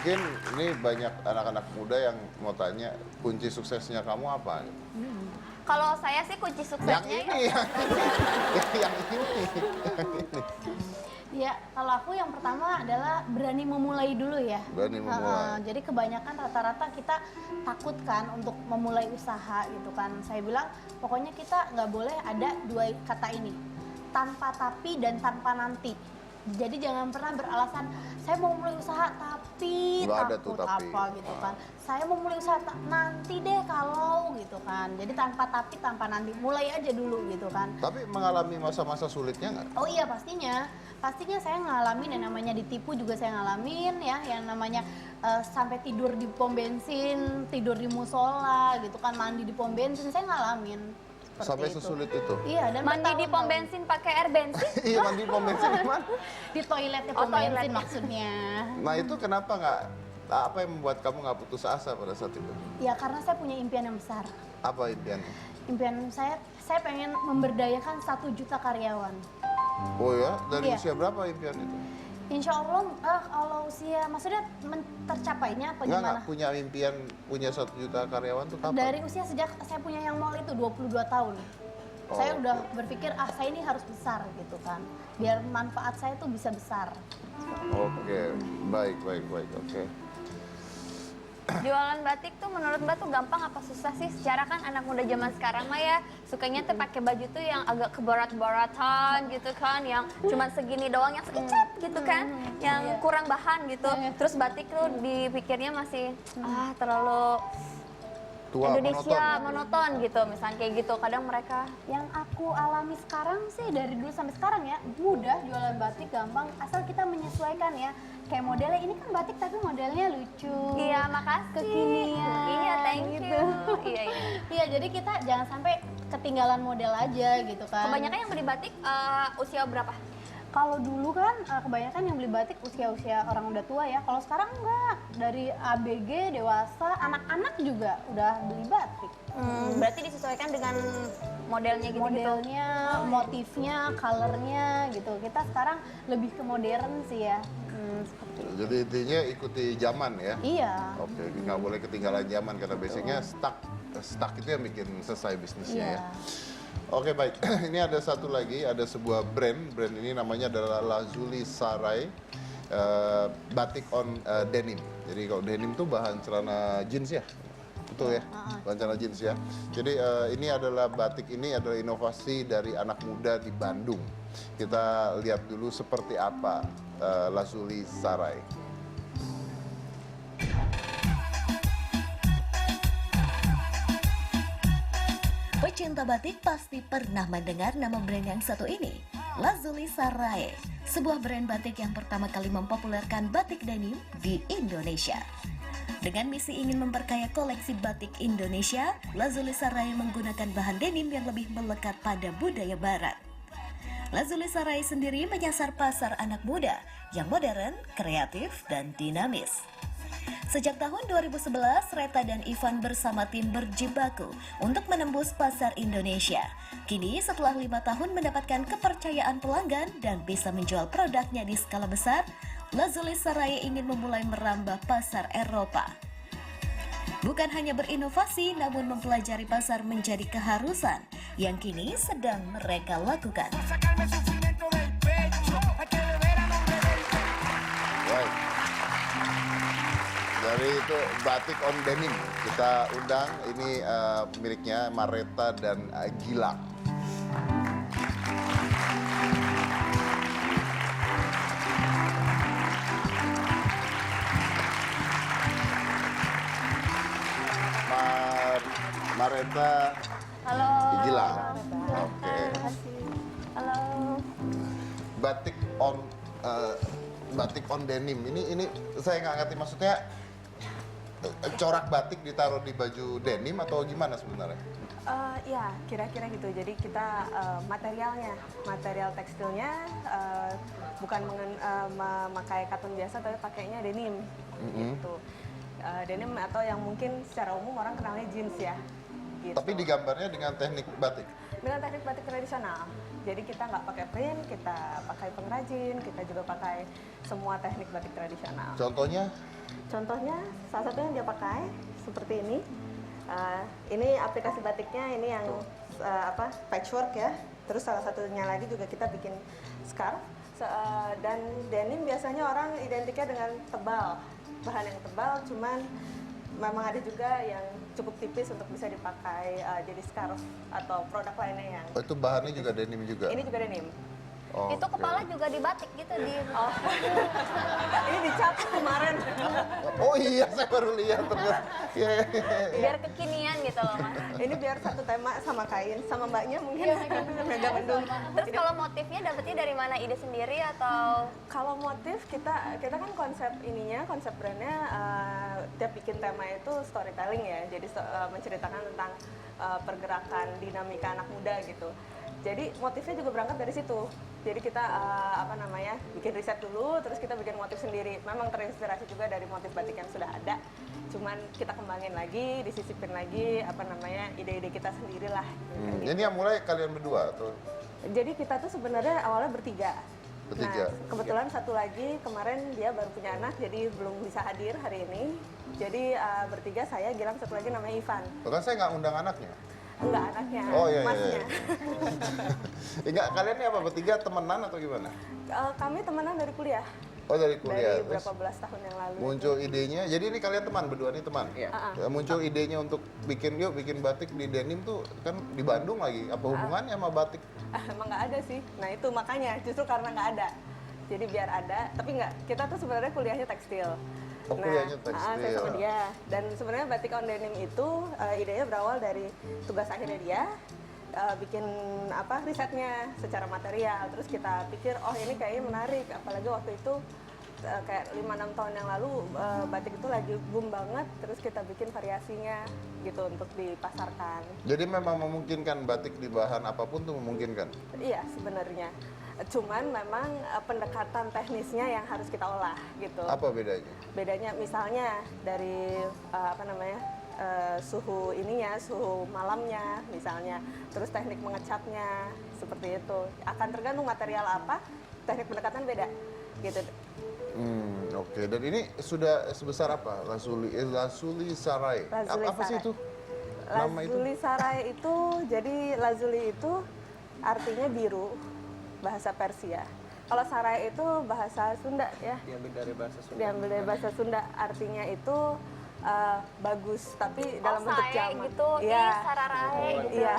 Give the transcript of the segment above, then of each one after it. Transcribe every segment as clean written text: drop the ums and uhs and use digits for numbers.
Mungkin ini banyak anak-anak muda yang mau tanya, kunci suksesnya kamu apa? Kalau saya sih kunci Yang suksesnya ini, yang ini. Ya, kalau aku yang pertama adalah berani memulai dulu ya. Berani memulai. Jadi kebanyakan rata-rata kita takut kan untuk memulai usaha gitu kan. Saya bilang pokoknya kita nggak boleh ada dua kata ini, tanpa tapi dan tanpa nanti. Jadi jangan pernah beralasan saya mau mulai usaha tapi Nggak ada tuh takut tapi. apa gitu kan. Saya mau mulai usaha nanti deh kalau gitu kan. Jadi tanpa tapi tanpa nanti, mulai aja dulu gitu kan. Tapi mengalami masa-masa sulitnya nggak? Oh iya pastinya saya ngalamin yang namanya ditipu juga saya ngalamin ya, yang namanya sampai tidur di pom bensin, tidur di musola gitu kan, mandi di pom bensin saya ngalamin. Seperti Sampai itu. sesulit itu? Iya, dan mandi di pom bertahun-tahun. bensin pakai air bensin. Iya, mandi di pom bensin di mana? Di toiletnya Oh, pom bensin toiletnya. maksudnya. Nah itu kenapa nggak, apa yang membuat kamu nggak putus asa pada saat itu? Ya karena saya punya impian yang besar. Apa impiannya? Impian saya pengen memberdayakan 1 juta karyawan. Oh ya, dari Iya. usia berapa impian itu? Insya Allah kalau usia, maksudnya tercapainya apa Nggak, gimana? punya impian, punya 1 juta karyawan tuh kapan? Dari usia sejak saya punya yang mall itu 22 tahun. Saya Oh. udah berpikir saya ini harus besar gitu kan. Biar manfaat saya tuh bisa besar. Oke, baik, oke. Jualan batik tuh menurut Mbak tuh gampang apa susah sih? Secara kan anak muda zaman sekarang mah ya sukanya tuh pakai baju tuh yang agak kebarat-baratan gitu kan, yang cuma segini doang, yang sekecap gitu kan, yang kurang bahan gitu. Terus batik tuh dipikirnya masih terlalu Tua, Indonesia monoton gitu, misalnya kayak gitu. Kadang mereka Yang aku alami sekarang sih dari dulu sampai sekarang ya, mudah jualan batik, gampang asal kita menyesuaikan ya. Kayak modelnya ini kan batik tapi modelnya lucu. iya makasih. Kekinian. Iya, thank gitu. you. Iya. Iya, jadi kita jangan sampai ketinggalan model aja gitu kan. Kebanyakan yang beli batik usia berapa? Kalau dulu kan kebanyakan yang beli batik usia-usia orang udah tua ya. Kalau sekarang enggak, dari ABG, dewasa, anak-anak juga udah beli batik. Berarti disesuaikan dengan modelnya gitu. Modelnya, motifnya, colornya gitu. Kita sekarang lebih ke modern sih ya. Seperti itu. Jadi intinya ikuti zaman ya? Iya. Oke, nggak boleh ketinggalan zaman karena basicnya stuck itu yang bikin selesai bisnisnya Iya. ya. Oke baik, ini ada satu lagi, ada sebuah brand ini namanya adalah Lazuli Sarai batik on denim. Jadi kalau denim tuh bahan celana jeans ya, betul ya, bahan celana jeans ya. Jadi ini adalah batik ini adalah inovasi dari anak muda di Bandung. Kita lihat dulu seperti apa Lazuli Sarai. Pecinta batik pasti pernah mendengar nama brand yang satu ini, Lazuli Sarai, sebuah brand batik yang pertama kali mempopulerkan batik denim di Indonesia. Dengan misi ingin memperkaya koleksi batik Indonesia, Lazuli Sarai menggunakan bahan denim yang lebih melekat pada budaya barat. Lazuli Sarai sendiri menyasar pasar anak muda yang modern, kreatif, dan dinamis. Sejak tahun 2011, Reta dan Ivan bersama tim berjibaku untuk menembus pasar Indonesia. Kini setelah 5 tahun mendapatkan kepercayaan pelanggan dan bisa menjual produknya di skala besar, Lazuli Sarai ingin memulai merambah pasar Eropa. Bukan hanya berinovasi, namun mempelajari pasar menjadi keharusan yang kini sedang mereka lakukan. Right. Dari itu batik on denim kita undang ini miliknya Mareta dan Gilang. Mareta Halo. Gilang. Oke. Halo. Batik on denim ini saya nggak ngerti maksudnya corak batik ditaruh di baju denim atau gimana sebenarnya? Ya, kira-kira gitu. Jadi kita material tekstilnya bukan memakai katun biasa, tapi pakainya denim. Gitu. Denim atau yang mungkin secara umum orang kenalnya jeans ya. Gitu. Tapi digambarnya dengan teknik batik. Dengan teknik batik tradisional. Jadi kita nggak pakai print, kita pakai pengrajin, kita juga pakai semua teknik batik tradisional. Contohnya? Contohnya, salah satu yang dia pakai seperti ini. Ini aplikasi batiknya, ini yang patchwork ya. Terus salah satunya lagi juga kita bikin scarf. Dan denim biasanya orang identiknya dengan tebal, bahan yang tebal, cuman memang ada juga yang cukup tipis untuk bisa dipakai jadi scarf atau produk lainnya yang Oh, itu bahannya juga denim juga? ini juga denim. Oh, Itu oke. kepala juga dibatik gitu di Oh, ini dicat kemarin. Oh iya, saya baru lihat ternyata. Iya, iya, iya. biar kekinian gitu loh Mas. Ini biar satu tema sama kain, sama mbaknya mungkin mega mendung. Terus kalau motifnya dapetnya dari mana, ide sendiri atau Kalau motif kita kan konsep ininya, konsep brandnya tiap bikin tema itu storytelling ya, jadi menceritakan tentang pergerakan dinamika anak muda gitu. Jadi motifnya juga berangkat dari situ. Jadi kita bikin riset dulu, terus kita bikin motif sendiri. Memang terinspirasi juga dari motif batik yang sudah ada. Cuman kita kembangin lagi, disisipin lagi ide-ide kita sendiri lah. Gitu. Ini yang mulai kalian berdua tuh? Jadi kita tuh sebenarnya awalnya bertiga. Bertiga? Nah, kebetulan satu lagi kemarin dia baru punya anak, jadi belum bisa hadir hari ini. Jadi bertiga, saya, Gilang, satu lagi namanya Ivan. Bahkan saya nggak undang anaknya. Enggak anaknya, Oh iya, iya, masnya. iya. Enggak, kalian ini apa, bertiga temenan atau gimana? Kami temenan dari kuliah. Oh dari kuliah, Dari terus berapa belas tahun yang lalu. muncul idenya, jadi ini kalian teman, berdua nih teman? Iya. Muncul idenya untuk bikin batik di denim tuh kan di Bandung lagi, apa hubungannya sama batik? Emang nggak ada sih. Nah itu makanya, justru karena nggak ada. Jadi biar ada, tapi nggak. Kita tuh sebenarnya kuliahnya tekstil. Oh, kuliahnya tekstil. Saya sama dia. Dan sebenarnya batik on denim itu idenya berawal dari tugas akhirnya dia. Bikin risetnya secara material, terus kita pikir oh ini kayaknya menarik, apalagi waktu itu kayak 5-6 tahun yang lalu batik itu lagi boom banget, terus kita bikin variasinya gitu untuk dipasarkan. Jadi memang memungkinkan batik di bahan apapun tuh memungkinkan? Iya sebenarnya, cuman memang pendekatan teknisnya yang harus kita olah gitu. Apa bedanya? Bedanya misalnya dari suhu ininya, suhu malamnya misalnya, terus teknik mengecapnya seperti itu. Akan tergantung material apa, teknik pendekatan beda gitu. Oke. Dan ini sudah sebesar apa? Lazuli Sarai. Lazuli Apa sih Sarai. itu? Nama itu? Lazuli Sarai itu, jadi lazuli itu artinya biru, bahasa Persia. Kalau Sarai itu bahasa Sunda ya. Diambil dari bahasa Sunda. Diambil dari bahasa Sunda, artinya itu bagus, tapi dalam bentuk sae jamak. gitu, Iya. sararae gitu. Iya,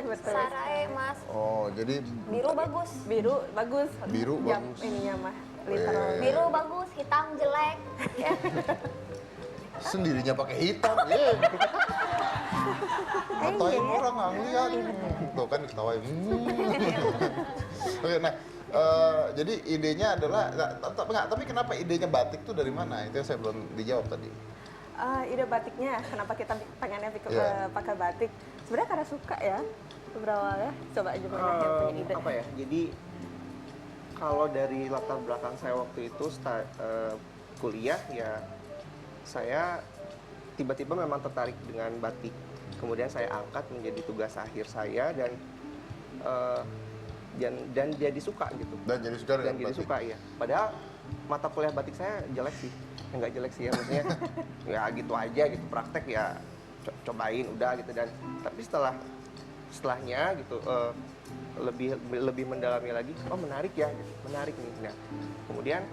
betul. Sarae Mas. Oh, jadi Biru bagus. Biru bagus. Biru Jam bagus. ininya mah. Oh, iya, Literal. iya. Biru bagus, hitam jelek. Ya. sendirinya pakai hitam. Iya. Katain orang nggak ngeliat. Tuh kan diketawain. Oke, nah jadi idenya adalah, tapi kenapa idenya batik tuh dari mana? Itu yang saya belum dijawab tadi. Ide batiknya, kenapa kita pengennya Iya. pakai batik? Sebenarnya karena suka ya, berawalnya. Coba aja banyak yang punya ide. Apa ya? Jadi kalau dari latar belakang saya waktu itu kuliah ya, saya tiba-tiba memang tertarik dengan batik. Kemudian saya angkat menjadi tugas akhir saya dan jadi suka gitu. Dan jadi suka Dan dengan jadi batik. suka ya. Padahal mata kuliah batik saya jelek sih. Enggak jelek sih ya, maksudnya ya gitu aja gitu, praktek ya cobain udah gitu. Dan tapi setelahnya gitu lebih mendalami lagi, oh menarik ya gitu, menarik nih. Nah, kemudian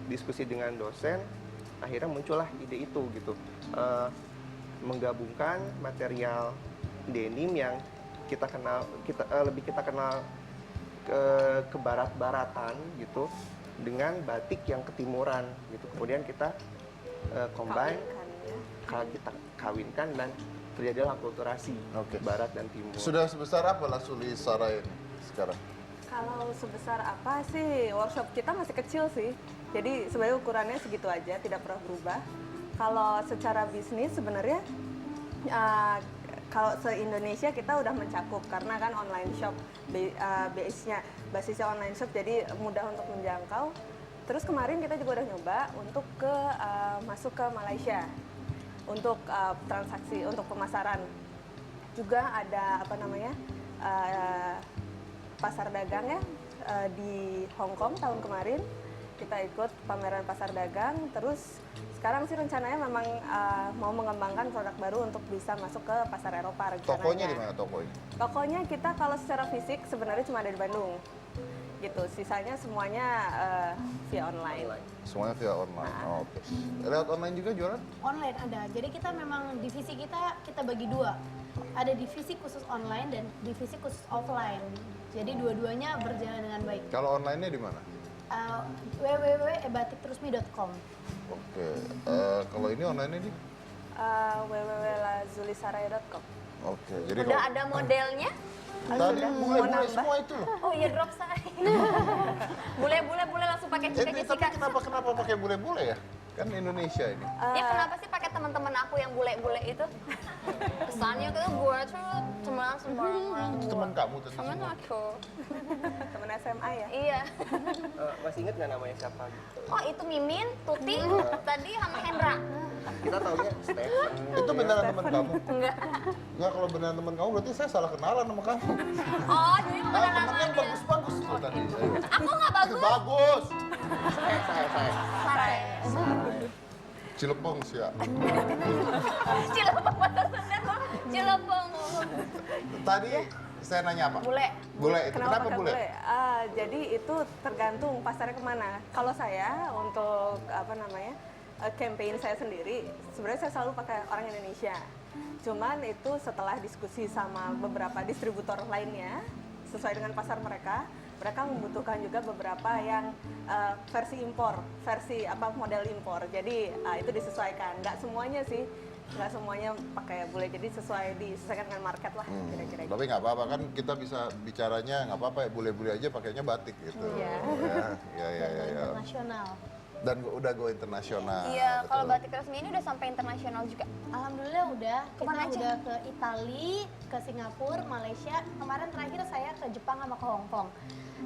diskusi dengan dosen, akhirnya muncullah ide itu gitu, menggabungkan material denim yang kita kenal, lebih kita kenal ke barat-baratan gitu, dengan batik yang ketimuran gitu. Kemudian kita combine, Kawinkan, ya. kita kawinkan dan terjadilah akulturasi Oke. barat dan timur. Sudah sebesar apa Lazuli Sarai ini sekarang? Kalau sebesar apa sih, workshop kita masih kecil sih. Jadi sebenarnya ukurannya segitu aja, tidak pernah berubah. Kalau secara bisnis sebenarnya kalau se-Indonesia kita udah mencakup karena kan online shop basisnya online shop, jadi mudah untuk menjangkau. Terus kemarin kita juga udah nyoba untuk masuk ke Malaysia untuk transaksi, untuk pemasaran. juga ada apa namanya pasar dagang ya di Hong Kong tahun kemarin. Kita ikut pameran pasar dagang. Terus sekarang sih rencananya memang mau mengembangkan produk baru untuk bisa masuk ke pasar Eropa rencananya. Tokonya di mana tokonya? Tokonya kita kalau secara fisik sebenarnya cuma ada di Bandung. Gitu. Sisanya semuanya via online. Semuanya via online. Oh, oke. Lewat online juga jualan? Online ada. Jadi kita memang divisi kita bagi dua. Ada divisi khusus online dan divisi khusus offline. Jadi dua-duanya berjalan dengan baik. Kalau online-nya di mana? www.batikterusmi.com. Oke. Kalau ini online-nya di? www.lazulisarai.com. Oke. Jadi Udah ada modelnya? tadi Sudah, bule mau nambah. semua itu loh. Oh iya drop saya. Bule langsung pakai Tapi Cika-Cika. kenapa pakai bule-bule ya? Kan Indonesia ini. Ya kenapa sih pakai teman-teman aku yang bule-bule itu? Kesannya tuh gue tuh cuma sembarang. Itu teman kamu tadi Temen semua. aku. Temen SMA ya. Iya. Masih inget nggak namanya siapa gitu? Oh itu Mimin, Tuti, tadi sama Hendra. Kita taunya Stephen. Itu beneran teman kamu? Enggak. Enggak, kalau beneran teman kamu berarti saya salah kenalan sama kamu. Oh jadi Ah, beneran temennya yang dia. bagus-bagus tuh tadi. Aku nggak bagus. Bagus. Saya. Sarai. Cilepong sih ya. Cilepong bahasa Sunda kok. Cilepong. Tadi saya nanya apa? Bule. Bule itu. Kenapa pakai bule? Jadi itu tergantung pasarnya kemana. Kalau saya untuk apa namanya campaign saya sendiri, sebenarnya saya selalu pakai orang Indonesia. Cuman itu setelah diskusi sama beberapa distributor lainnya, sesuai dengan pasar mereka membutuhkan juga beberapa yang versi impor, versi apa model impor. Jadi itu disesuaikan. Nggak semuanya sih, nggak semuanya pakai bule. Jadi disesuaikan dengan market lah kira-kira. Tapi nggak apa-apa kan kita bisa bicaranya nggak apa-apa ya bule-bule aja pakainya batik gitu. Iya. Ya. Internasional. Dan udah go internasional. Iya, betul. kalau batik resmi ini udah sampai internasional juga. Alhamdulillah udah. Kemana Kita aja? udah ke Itali, ke Singapura, Malaysia. Kemarin terakhir saya ke Jepang sama ke Hong Kong.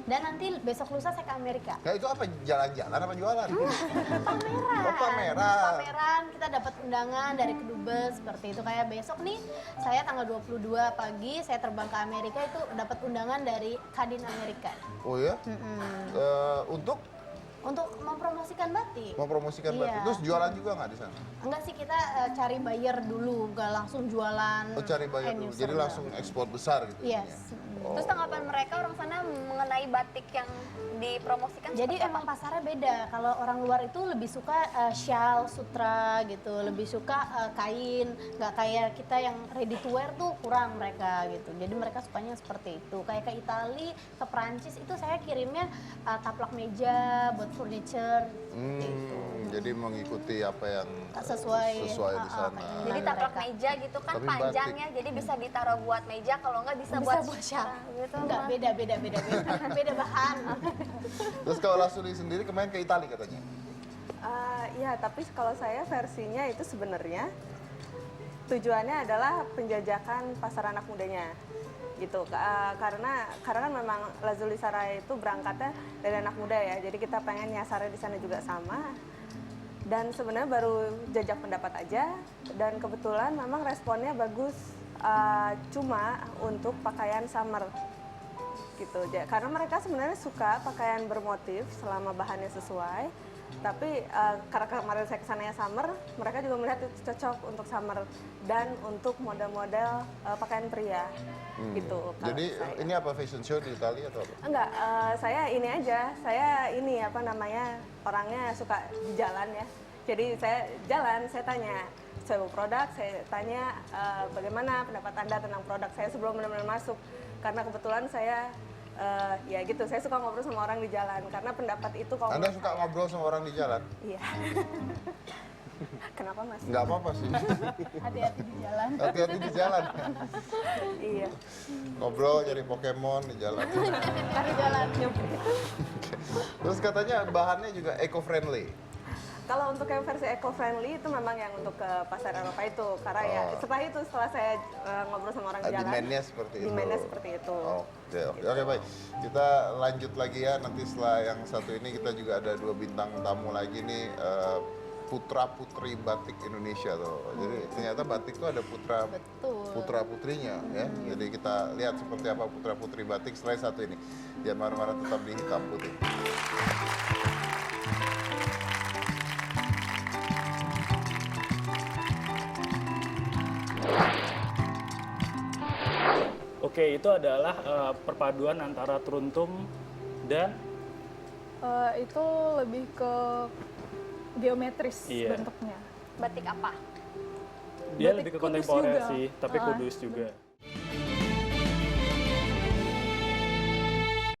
Dan nanti besok lusa saya ke Amerika. Nah itu apa? Jalan-jalan apa jualan? Pameran. Oh, pameran. Pameran, kita dapat undangan dari Kedubes seperti itu. Kayak besok nih, saya tanggal 22 pagi saya terbang ke Amerika itu dapat undangan dari Kadin Amerika. Oh ya? Untuk mempromosikan batik. mempromosikan batik. Iya. Terus jualan juga nggak di sana? Enggak sih, kita cari buyer dulu, nggak langsung jualan. Oh cari bayar end dulu. user Jadi enggak. langsung ekspor besar gitu. Yes. jadinya. Terus tanggapan mereka orang sana mengenai batik yang dipromosikan Jadi seperti emang apa? pasarnya beda. Kalau orang luar itu lebih suka shawl, sutra gitu, lebih suka kain. Nggak kayak kita yang ready to wear tuh kurang mereka gitu. Jadi mereka sukanya seperti itu. Kayak ke Itali, ke Prancis itu saya kirimnya taplak meja buat furniture. Seperti itu. Jadi mengikuti apa yang Sesuai, di sana. Jadi taplak mereka. meja gitu kan Tapi panjang batik. ya, jadi bisa ditaruh buat meja, kalau nggak bisa, Bisa buat shawl. gitu. Enggak, beda. Beda bahan. Terus kalau Rasuli sendiri kemarin ke Italia katanya. Iya, tapi kalau saya versinya itu sebenarnya tujuannya adalah penjajakan pasar anak mudanya gitu. Karena kan memang Lazuli Sarai itu berangkatnya dari anak muda ya, jadi kita pengen nyasarnya di sana juga sama. Dan sebenarnya baru jajak pendapat aja, dan kebetulan memang responnya bagus, cuma untuk pakaian summer gitu. Karena mereka sebenarnya suka pakaian bermotif selama bahannya sesuai. Tapi karena kemarin saya kesananya summer, mereka juga melihat itu cocok untuk summer dan untuk model-model pakaian pria gitu. kalau Jadi saya. ini apa fashion show di Italia atau apa? Enggak, saya ini aja, saya ini apa namanya, orangnya suka di jalan ya. Jadi saya jalan, saya tanya, saya bawa produk, saya tanya bagaimana pendapat Anda tentang produk saya sebelum benar-benar masuk. Karena kebetulan saya, ya gitu, saya suka ngobrol sama orang di jalan. Karena pendapat itu kalau Anda menurut suka saya- ngobrol sama orang di jalan? Iya. Kenapa mas? Nggak apa-apa sih. Hati-hati di jalan. Hati-hati di jalan. Iya. Ngobrol nyari Pokemon di jalan. Di jalan. Terus katanya bahannya juga eco-friendly. Kalau untuk yang versi eco-friendly itu memang yang untuk ke pasar Eropa itu. Karena ya setelah saya ngobrol sama orang di jalan. Demand-nya seperti itu. Demand-nya seperti itu. Oke, baik. Kita lanjut lagi ya. Nanti setelah yang satu ini kita juga ada 2 bintang tamu lagi nih. putra-putri batik Indonesia tuh. Jadi ternyata batik itu ada putra-putrinya ya. Jadi kita lihat seperti apa putra-putri batik setelah satu ini. Jangan marah-marah, tetap di Hitam Putih. Oke, itu adalah perpaduan antara teruntum dan Itu lebih ke geometris Iya. bentuknya. Batik apa? dia Batik lebih ke kudus kontemporer juga. sih, tapi kudus juga.